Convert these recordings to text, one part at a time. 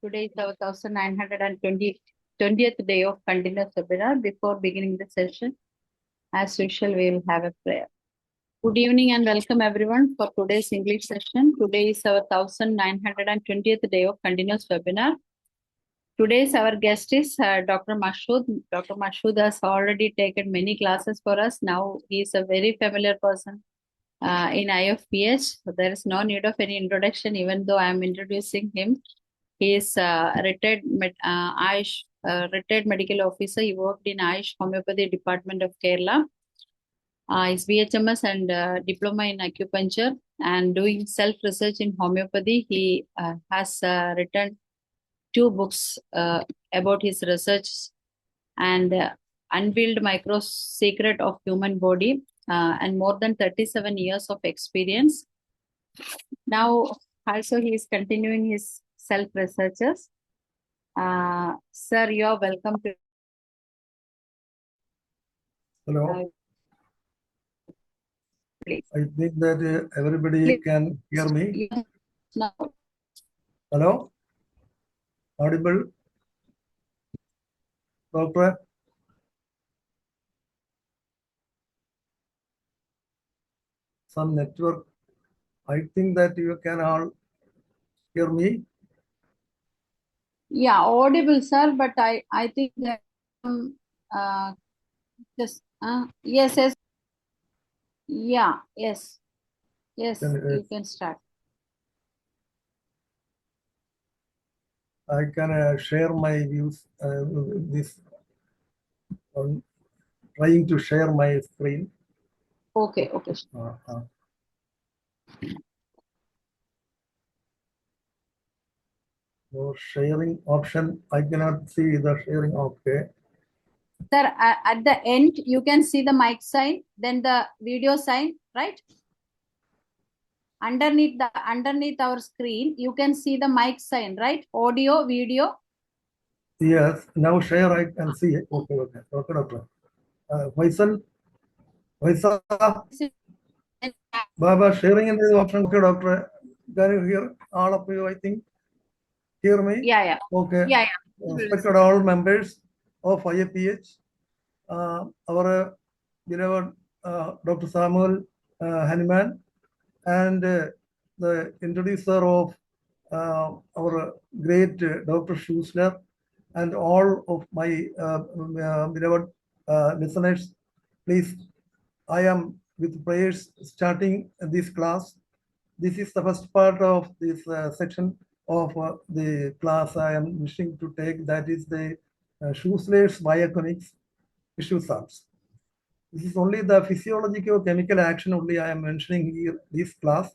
Today is our 1920th day of continuous webinar. Before beginning the session, as usual, we will have a prayer. Good evening and welcome everyone for today's English session. Today is our 1920th day of continuous webinar. Today's our guest is Dr. Mashhood. Dr. Mashhood has already taken many classes for us. Now he is a very familiar person in IFPH. So there is no need of any introduction, even though I am introducing him. He is retired medical officer. He worked in Ayush Homeopathy Department of Kerala. His BHMS and diploma in acupuncture and doing self-research in homeopathy. He has written 2 books about his research and unveiled micro secret of human body and more than 37 years of experience. Now also he is continuing his self-researches. Sir, you are welcome to. Hello. Please. I think that everybody can hear me. Yes. No. Hello? Audible? Doctor? Some network. I think that you can all hear me. Yeah, audible, sir, but I think that just yes. Yeah, yes. You can start. I can share my views. Trying to share my screen. Okay. So sharing option. I cannot see the sharing. Okay. Sir, at the end, you can see the mic sign, then the video sign, right? Underneath our screen, you can see the mic sign, right? Audio, video. Yes. Now share. I can see it. Okay, doctor. Faisal. Baba, sharing in the option. Okay, doctor. Can you hear all of you? I think. Hear me? Yeah. Okay. Yeah. Respected all members of IFPH, our beloved Dr. Samuel Hanuman, and the introducer of our great Dr. Schussler, and all of my beloved listeners. Please, I am with prayers starting this class. This is the first part of this section of the class I am wishing to take. That is the Schussler'S biochemics issue salts. This is only the physiological chemical action only I am mentioning here, this class.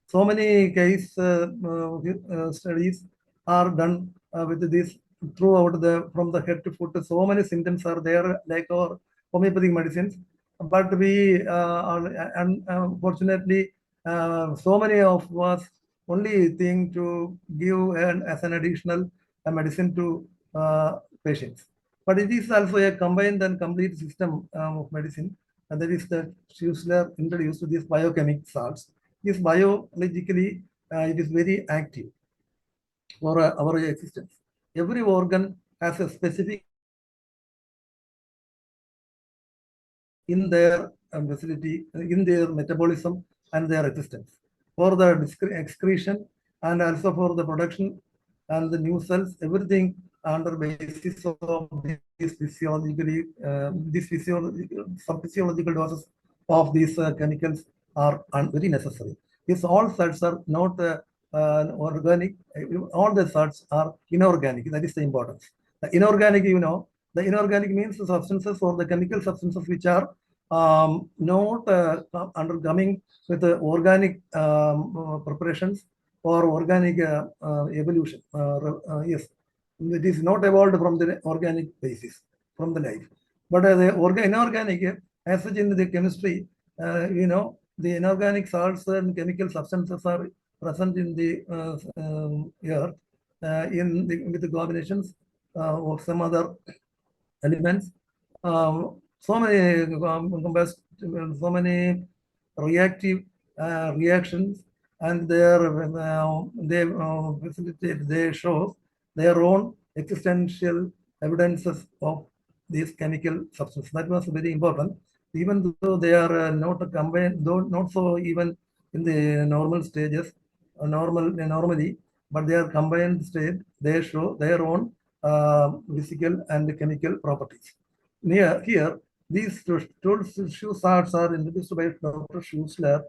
So many case studies are done with this throughout from the head to foot. So many symptoms are there, like our homeopathic medicines. But we unfortunately, so many of us only think to give as an additional medicine to patients. But it is also a combined and complete system of medicine. And that is the Schussler introduced to these biochemical salts. This biologically, it is very active for our existence. Every organ has a specific in their facility, in their metabolism and their existence. For the excretion and also for the production and the new cells, everything under basis of these some physiological doses of these chemicals are very necessary. These all salts are not organic. All the salts are inorganic. That is the importance. The inorganic, the inorganic means the substances or the chemical substances which are not undergoing with the organic preparations or organic evolution. Yes, it is not evolved from the organic basis, from the life. But the inorganic, as such in the chemistry, the inorganic salts and chemical substances are present in the earth with the combinations of some other elements. So many reactive reactions, and they facilitate, they show their own existential evidences of these chemical substances. That was very important. Even though they are not combined, though not so even in the normal stages, normally, but they are combined state, they show their own physical and chemical properties. Here, these two salts are introduced by Dr. Schussler,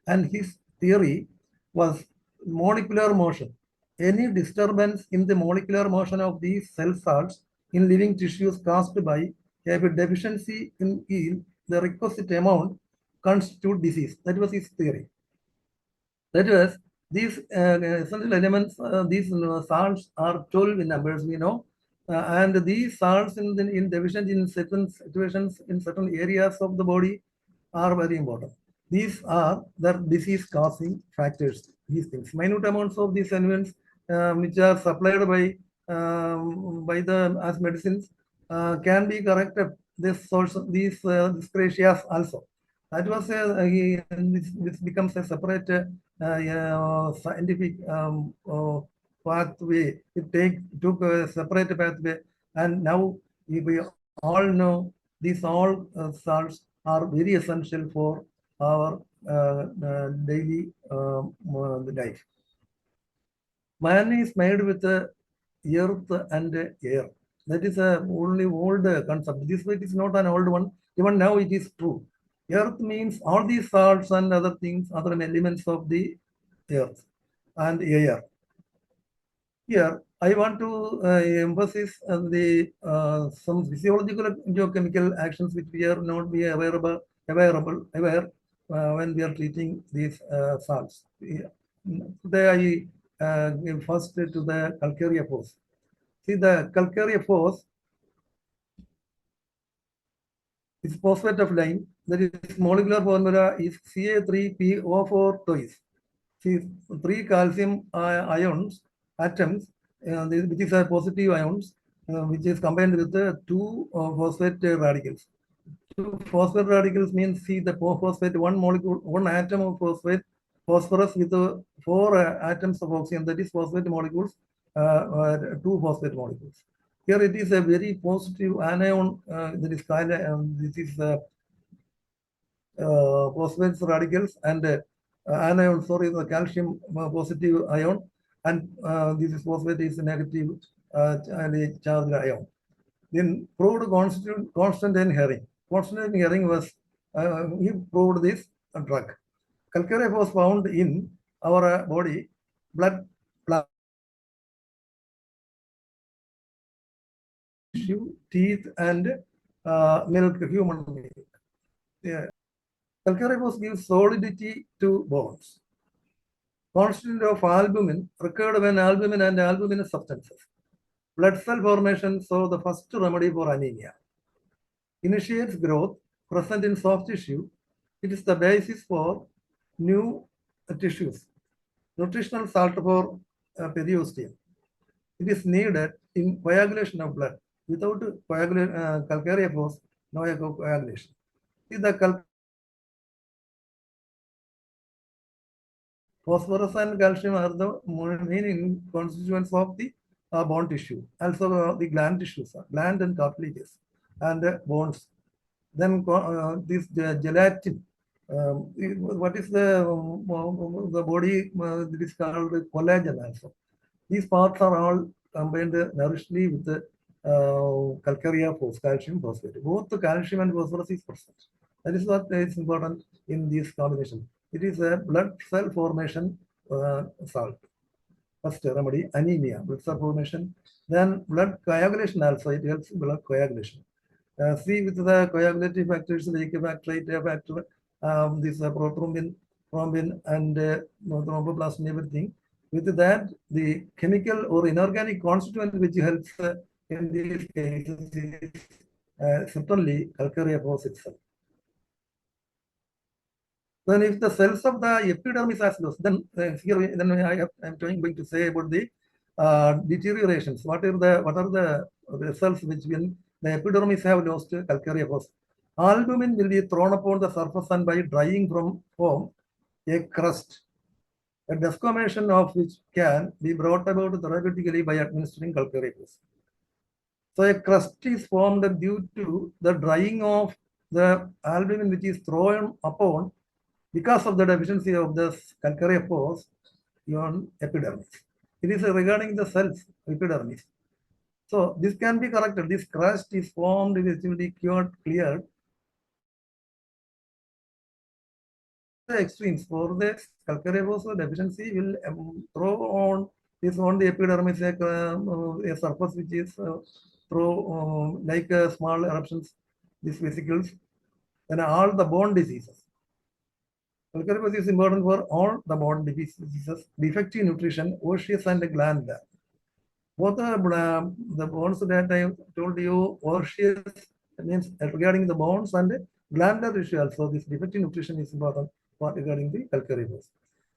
and his theory was molecular motion. Any disturbance in the molecular motion of these cell salts in living tissues caused by a deficiency in the requisite amount constitute disease. That was his theory. That was these essential elements, these salts are 12 in numbers, we know. And these salts in deficient in certain situations, in certain areas of the body are very important. These are the disease-causing factors, these things. Minute amounts of these elements which are supplied by the as medicines can be corrected. This source, these dyscrasias also. That was this becomes a separate scientific pathway. It took a separate pathway, and now we all know these all salts are very essential for our daily life. Man is made with earth and air. That is a only old concept. This way it is not an old one. Even now it is true. Earth means all these salts and other things, other elements of the earth and air. Here, I want to emphasize some physiological geochemical actions which we are not be aware when we are treating these salts. Today I give first to the calcarea force. See, the calcarea force is phosphate of lime. That is molecular formula is Ca3PO4 twice. See, 3 calcium ions atoms, which is a positive ions, which is combined with the 2 phosphate radicals. 2 phosphate radicals means, see, the phosphate, one molecule, one atom of phosphorus with 4 atoms of oxygen, that is phosphate molecules, 2 phosphate molecules. Here it is a very positive anion, that is this is phosphate radicals, and anion, sorry, the calcium positive ion, and this is phosphate is negative charged ion. Then proved constant in Herring. Constant in Herring was, he proved this drug. Calcarea was found in our body, blood, plasma, tissue, teeth, and milk, human milk. Yeah. Calcarea gives solidity to bones. Constant of albumin occurred when albumin and albuminous substances. Blood cell formation saw the first remedy for anemia. Initiates growth present in soft tissue. It is the basis for new tissues. Nutritional salt for periosteum. It is needed in coagulation of blood. Without calcarea force, no coagulation. See, the phosphorus and calcium are the main constituents of the bone tissue. Also, the gland tissues, gland and cartilages, and bones. Then this gelatin. What is the body? It is called collagen also. These parts are all combined nourishedly with the calcarea force, calcium phosphate. Both the calcium and phosphorus is present. That is what is important in this combination. It is a blood cell formation salt. First remedy, anemia, blood cell formation. Then blood coagulation also, it helps blood coagulation. See, with the coagulative factors like factor, this prothrombin, thrombin, and thromboplastin, everything. With that, the chemical or inorganic constituent which helps in these cases is certainly calcarea force itself. Then if the cells of the epidermis are lost, then here then I am going to say about the deteriorations. What are the cells which when the epidermis have lost calcarea force? Albumin will be thrown upon the surface and by drying form a crust. a desquamation of which can be brought about therapeutically by administering calcareous. So a crust is formed due to the drying of the albumin which is thrown upon because of the deficiency of the calcareous on epidermis. It is regarding the cells, epidermis. So this can be corrected. This crust is formed, it will be cured, cleared. The extremes for the calcareous deficiency will throw on this on the epidermis a surface which is throw like small eruptions, these vesicles, and all the bone diseases. Calcareous is important for all the bone diseases, defective nutrition, osseous and glandular. Both the bones that I told you, osseous means regarding the bones and glandular tissue also. This defective nutrition is important for regarding the calcareous.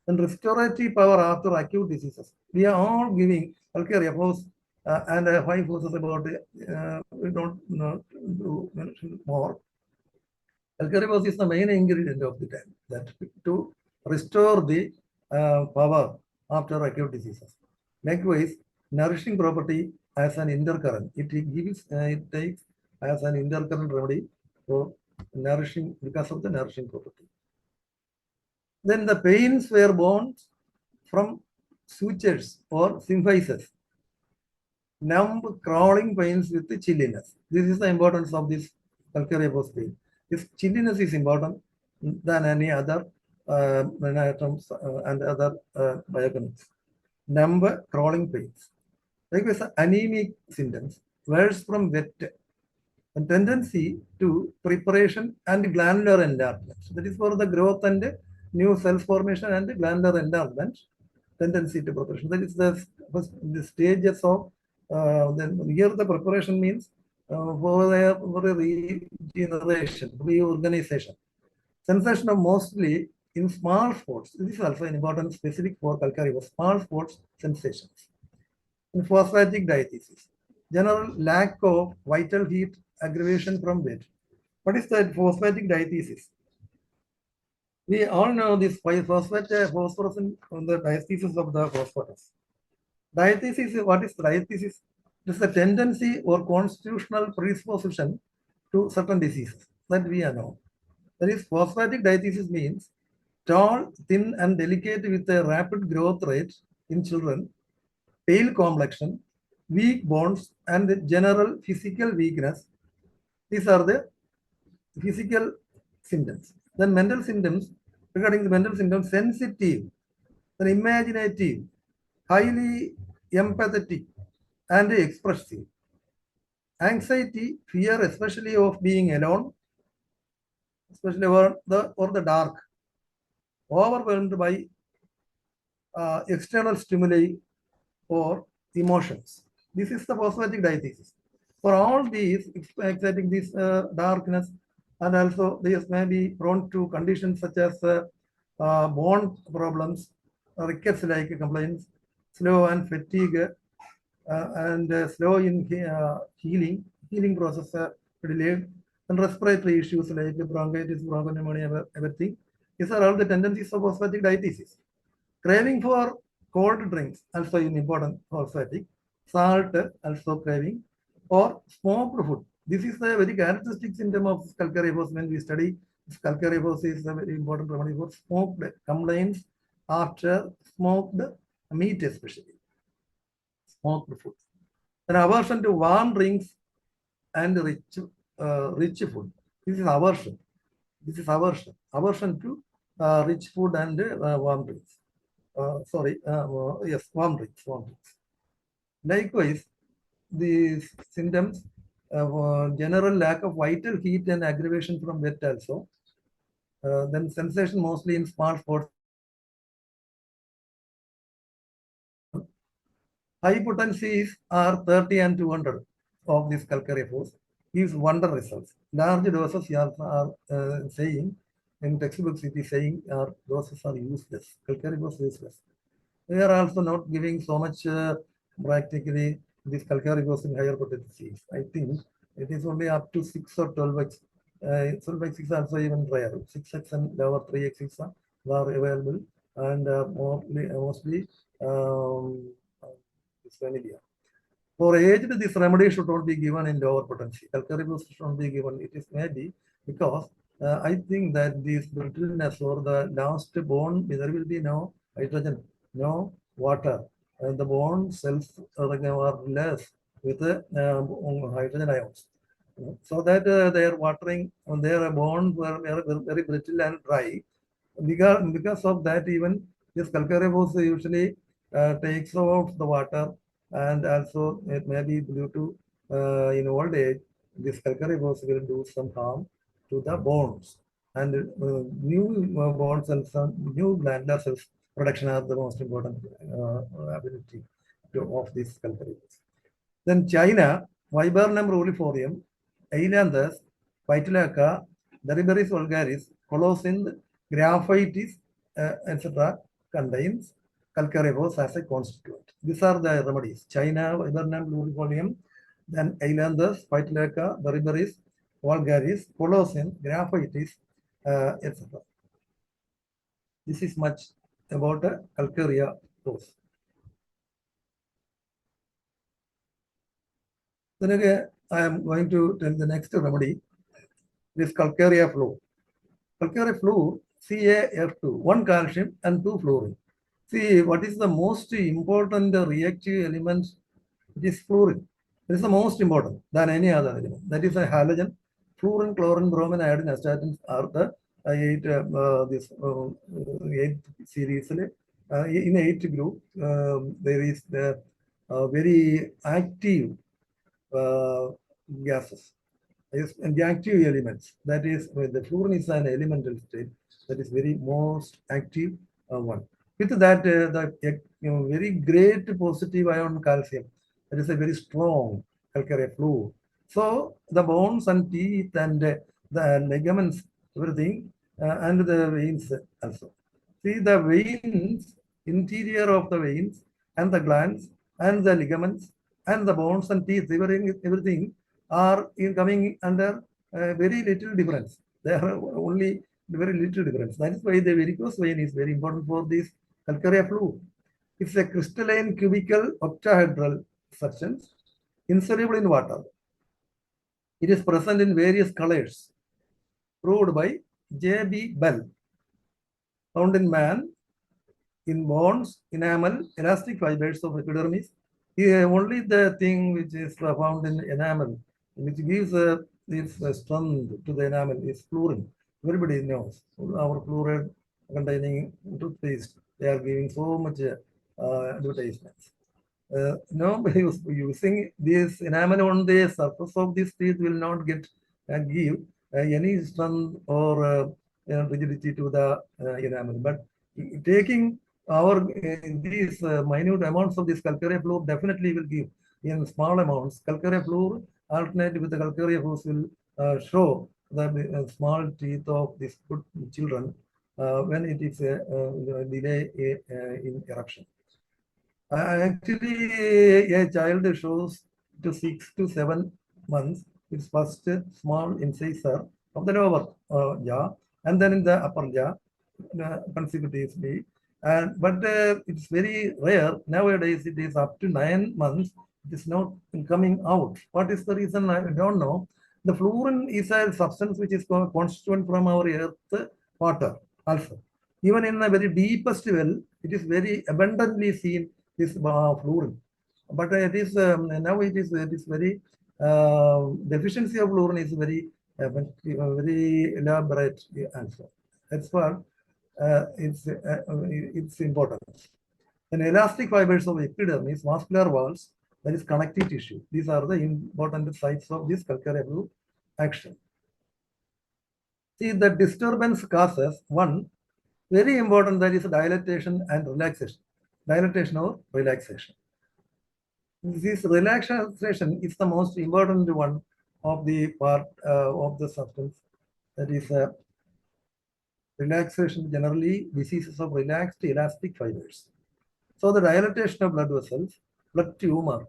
And restorative power after acute diseases. We are all giving calcareous and 5 forces about we don't know to mention more. Calcareous is the main ingredient of the time that to restore the power after acute diseases. Likewise, nourishing property as an intercurrent. It gives, it takes as an intercurrent remedy for nourishing because of the nourishing property. Then the pains were born from sutures or symphysis, numb crawling pains with the chilliness. This is the importance of this calcareous pain. This chilliness is important than any other items and other diagnosis. Numb crawling pains. Likewise, anemic symptoms, worse from wet, a tendency to preparation and glandular enlargement. So that is for the growth and new cells formation and glandular enlargement, tendency to preparation. That is the stages of then here the preparation means for a regeneration, reorganization. Sensation of mostly in small spots. This is also an important specific for calcareous, small spots sensations. In phosphatic diathesis, general lack of vital heat aggravation from weight. What is that phosphatic diathesis? We all know this phosphate phosphorescence on the diathesis of the phosphorus. Diathesis, what is diathesis? It is a tendency or constitutional predisposition to certain diseases that we know. That is, phosphatic diathesis means tall, thin, and delicate with a rapid growth rate in children, pale complexion, weak bones, and general physical weakness. These are the physical symptoms. Then mental symptoms, regarding the mental symptoms, sensitive, then imaginative, highly empathetic, and expressive. Anxiety, fear, especially of being alone, especially or the dark, overwhelmed by external stimuli or emotions. This is the phosphatic diathesis. For all these, exciting this darkness, and also these may be prone to conditions such as bone problems, rickets-like complaints, slow and fatigue, and slow in healing process delayed, and respiratory issues like bronchitis, bronchopneumonia, everything. These are all the tendencies of phosphatic diathesis. Craving for cold drinks, also an important phosphatic. Salt, also craving, or smoked food. This is a very characteristic symptom of calcareous. When we study calcareous, is a very important remedy for smoked complaints after smoked meat, especially smoked food. Then aversion to warm drinks and rich food. This is aversion. This is aversion. Aversion to rich food and warm drinks. Yes, warm drinks. Likewise, the symptoms of general lack of vital heat and aggravation from wet also. Then sensation mostly in small spots. High potencies are 30 and 200 of this calcareous gives wonder results. Large doses are saying in textbooks it is saying doses are useless. Calcareous useless. We are also not giving so much practically this calcareous in higher potencies. I think it is only up to 6 or 12x. 12x is also even rare. 6x and lower 3x are available. and mostly is familiar. For aged, this remedy should not be given in lower potency. Calcareous should not be given. It is maybe because I think that this brittleness or the last bone, there will be no hydrogen, no water. And the bone cells are less with hydrogen ions. So that their watering, their bones were very brittle and dry. Because of that, even this calcareous usually takes out the water, and also it may be due to in old age, this calcareous will do some harm to the bones, and new bone cells and new glandular cells production are the most important ability of this calcareous. Then China, Viburnum ruliformium, Ailanthus, Vitalaca, Deriberis vulgaris, Colosynth, Graphitis, etc. contains calcareous as a constituent. These are the remedies. China, Viburnum ruliformium, then Ailanthus, Vitalaca, Deriberis vulgaris, Colosynth, Graphitis, etc. This is much about calcarea dose. Then again, I am going to tell the next remedy. This calcarea fluor. Calcarea fluor, CaF2, 1 calcium and 2 fluorine. See, what is the most important reactive element? It is fluorine. It is the most important than any other element. That is a halogen. Fluorine, chlorine, bromine, iodine, astatins are the eight series. In 8 group, there is the very active gases. And the active elements, that is the fluorine is an elemental state that is very most active one. With that, the very great positive ion calcium, that is a very strong calcarea fluor. So the bones and teeth and the ligaments, everything, and the veins also. See the veins, interior of the veins and the glands and the ligaments and the bones and teeth, everything are coming under very little difference. There are only very little difference. That is why the varicose vein is very important for this calcarea fluor. It's a crystalline cubical octahedral substance insoluble in water. It is present in various colors, proved by J.B. Bell. Found in man, in bones, enamel, elastic fibers of epidermis. Only the thing which is found in enamel, which gives this strength to the enamel, is fluorine. Everybody knows our fluoride containing toothpaste. They are giving so much advertisements. No, using this enamel on the surface of this teeth will not give any strength or rigidity to the enamel. But taking our these minute amounts of this calcarea fluor definitely will give in small amounts. Calcarea fluor alternate with the calcarea fluor will show the small teeth of these good children when it is delay in eruption. Actually, a child shows to 6 to 7 months its first small incisor of the lower jaw and then in the upper jaw consecutively. But it's very rare. Nowadays, it is up to 9 months. It is not coming out. What is the reason? I don't know. The fluorine is a substance which is constituent from our earth water also. Even in the very deepest well, it is very abundantly seen this fluorine. But it is now it is very deficiency of fluorine is very elaborate answer. That's what it's important. Then elastic fibers of epidermis, vascular walls, that is connective tissue. These are the important sites of this calcarea fluor action. See, the disturbance causes one very important, that is dilatation and relaxation. Dilatation or relaxation. This relaxation is the most important one of the part of the substance. That is relaxation, generally diseases of relaxed elastic fibers. So the dilatation of blood vessels, blood tumor,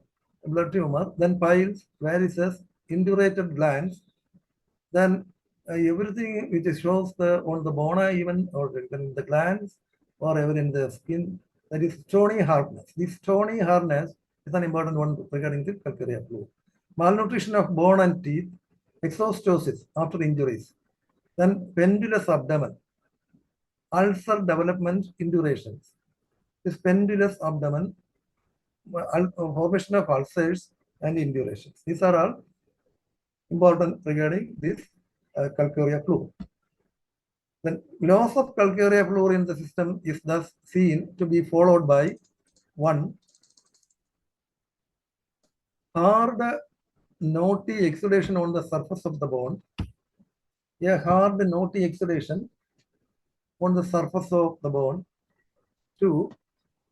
then piles, varices, indurated glands, then everything which shows on the bona even or the glands or ever in the skin, that is stony hardness. This stony hardness is an important one regarding the calcarea fluid. Malnutrition of bone and teeth, exostosis after injuries, then pendulous abdomen, ulcer development indurations. This pendulous abdomen, formation of ulcers and indurations. These are all important regarding this calcarea fluid. The loss of calcarea fluid in the system is thus seen to be followed by one, hard knotty exudation on the surface of the bone, a hard knotty exudation on the surface of the bone. Two,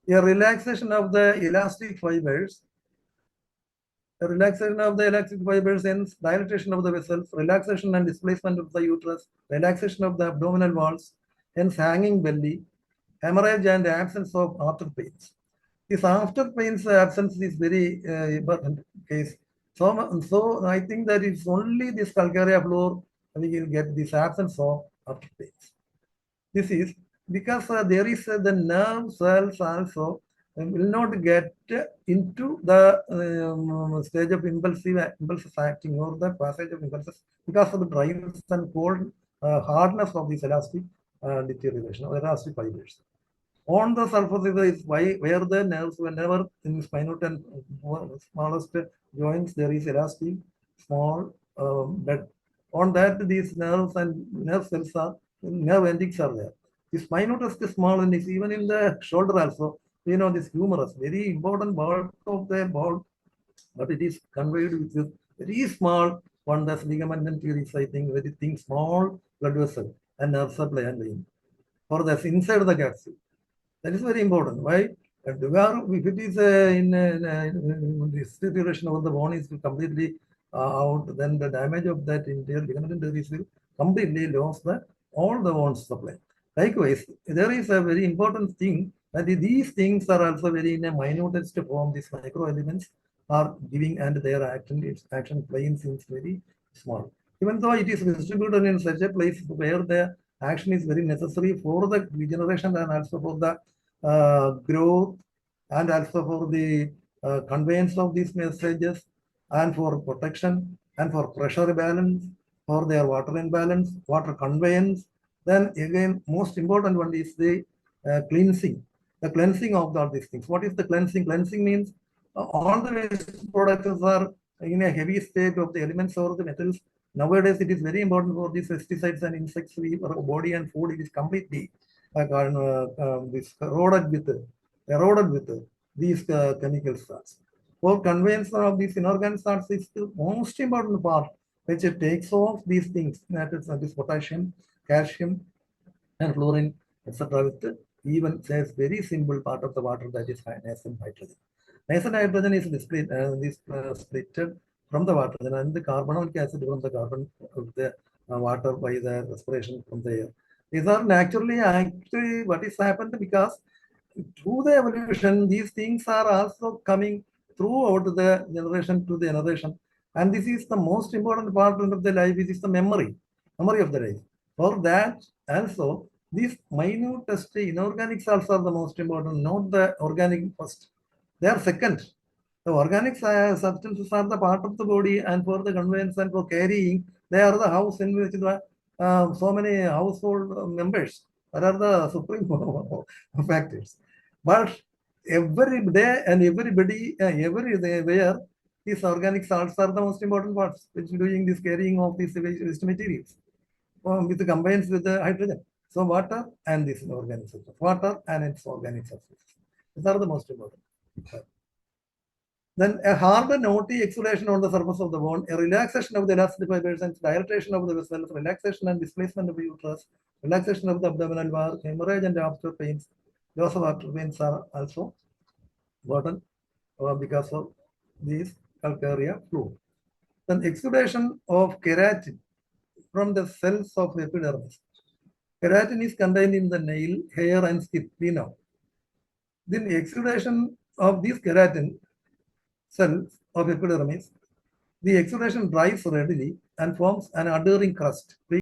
a relaxation of the elastic fibers. The relaxation of the elastic fibers ends dilatation of the vessels, relaxation and displacement of the uterus, relaxation of the abdominal walls, hence hanging belly, hemorrhage and absence of after pains. This after pains absence is very important case. So I think that it's only this calcarea fluid we will get this absence of after pains. This is because there is the nerve cells also will not get into the stage of impulses acting or the passage of impulses because of the dryness and cold hardness of this elastic deterioration or elastic fibers. On the surface is where the nerves, whenever in spinal and smallest joints there is elastic small bed. On that these nerves and nerve cells are, nerve endings are there. The spinal is small and is even in the shoulder also. You know, this humerus, very important part of the bone, but it is conveyed with very small one, that's ligament and teres, I think, very thin, small blood vessel and nerve supply and vein. For the inside of the capsule. That is very important. Why? If it is in this deterioration of the bone is completely out, then the damage of that interior ligament and teres will completely lose all the bone supply. Likewise, there is a very important thing that these things are also very in a minutest form. These micro elements are giving and their action plane seems very small. Even though it is distributed in such a place where the action is very necessary for the regeneration and also for the growth and also for the conveyance of these messages and for protection and for pressure balance, for their water imbalance, water conveyance. Then again, most important one is the cleansing. The cleansing of all these things. What is the cleansing? Cleansing means all the waste products are in a heavy state of the elements or the metals. Nowadays, it is very important for these pesticides and insects. Our body and food, it is completely eroded with these chemical salts. For conveyance of these inorganic salts is the most important part, which it takes off these things, that is this potassium, calcium, and fluorine, etc. with even says very simple part of the water, that is nascent hydrogen. Nascent hydrogen is splitted from the water, and the carbonic acid from the carbon of the water by the respiration from the air. These are naturally actually what is happened because through the evolution, these things are also coming throughout the generation to the generation. And this is the most important part of the life, which is the memory of the life. For that, also, these minutest inorganic salts are the most important, not the organic first. They are second. The organic substances are the part of the body, and for the conveyance and for carrying, they are the house in which the so many household members. That are the supreme factors. But every day and everybody, everywhere, these organic salts are the most important parts, which doing this carrying of these waste materials with the combines with the hydrogen. So water and this organic substance, water and its organic substances. These are the most important. Then a hard and knotty exudation on the surface of the bone, a relaxation of the elastic fibers and dilatation of the vessels, relaxation and displacement of the uterus, relaxation of the abdominal wall, hemorrhage and after pains. Loss of after pains are also important because of these calcarea fluid. Then exudation of keratin from the cells of epidermis. Keratin is contained in the nail, hair, and skin. We know. Then exudation of these keratin cells of epidermis, the exudation dries readily and forms an adhering crust.